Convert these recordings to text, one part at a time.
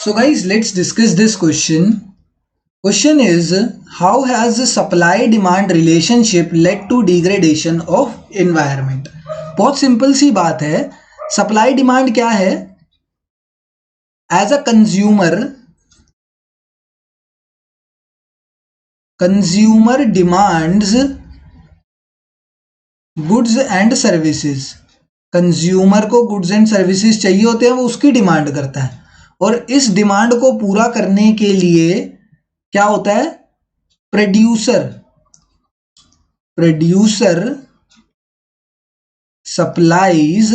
So guys, let's discuss this question. Question is, how has the supply demand relationship led to degradation of environment? बहुत simple सी बात है. Supply demand क्या है? As a consumer demands goods and services. Consumer को goods and services चाहिए होते हैं, वो उसकी डिमांड करता है. और इस डिमांड को पूरा करने के लिए क्या होता है? Producer supplies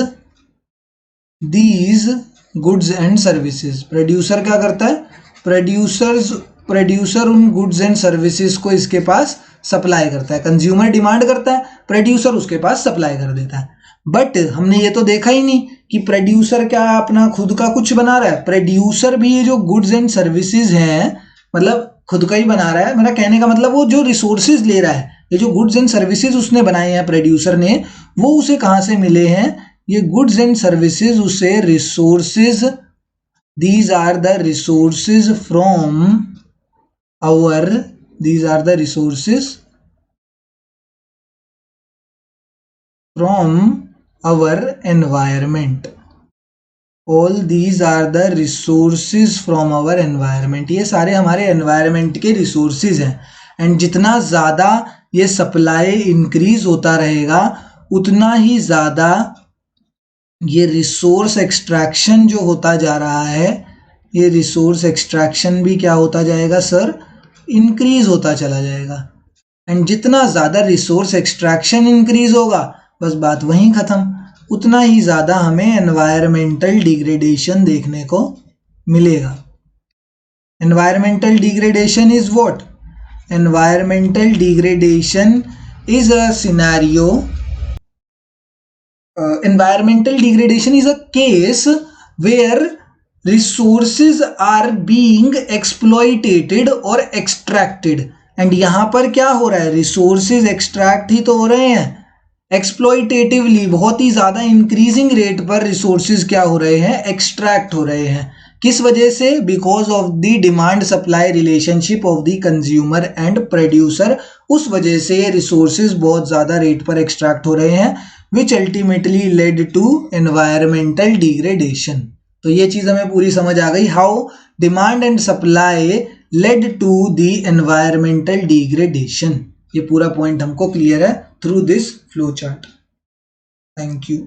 these goods and services. Producer क्या करता है? प्रोड्यूसर उन गुड्स एंड सर्विसेज को इसके पास सप्लाई करता है. कंज्यूमर डिमांड करता है, प्रोड्यूसर उसके पास सप्लाई कर देता है. बट हमने ये तो देखा ही नहीं कि प्रोड्यूसर क्या अपना खुद का कुछ बना रहा है. प्रोड्यूसर भी ये जो गुड्स एंड सर्विसेज हैं, मतलब खुद का ही बना रहा है. मेरा कहने का मतलब वो जो रिसोर्सेज ले रहा है, ये जो गुड्स एंड सर्विसेज उसने बनाए हैं प्रोड्यूसर ने, वो उसे कहाँ से मिले हैं? ये गुड्स एंड सर्विसेज उसे resources, these are the resources from our, these are the resources from our environment. All these are the resources from our environment. ये सारे हमारे environment के resources हैं. एंड जितना ज़्यादा ये सप्लाई इंक्रीज होता रहेगा, उतना ही ज़्यादा ये रिसोर्स एक्सट्रैक्शन जो होता जा रहा है, ये रिसोर्स एक्सट्रैक्शन भी क्या होता जाएगा सर? इंक्रीज होता चला जाएगा. एंड जितना ज़्यादा रिसोर्स एक्सट्रैक्शन इंक्रीज होगा, बस बात वहीं ख़त्म, उतना ही ज़्यादा हमें एनवायरमेंटल डिग्रेडेशन देखने को मिलेगा. Environmental degradation is what? Environmental degradation is a scenario. Environmental degradation is a case where resources are being exploited or extracted. And यहाँ पर क्या हो रहा है? रिसोर्सेज एक्सट्रैक्ट ही तो हो रहे हैं एक्सप्लॉइटेटिवली, बहुत ही ज़्यादा इंक्रीजिंग रेट पर रिसोर्सेज क्या हो रहे हैं? एक्सट्रैक्ट हो रहे हैं. किस वजह से? Because of the demand supply relationship of the consumer and producer. उस वजह से रिसोर्सेज बहुत ज़्यादा रेट पर एक्सट्रैक्ट हो रहे हैं, which ultimately led to environmental degradation. तो ये चीज़ हमें पूरी समझ आ गई. How demand and supply led to the environmental degradation. ये पूरा पॉइंट हमको क्लियर है through this flow chart. Thank you.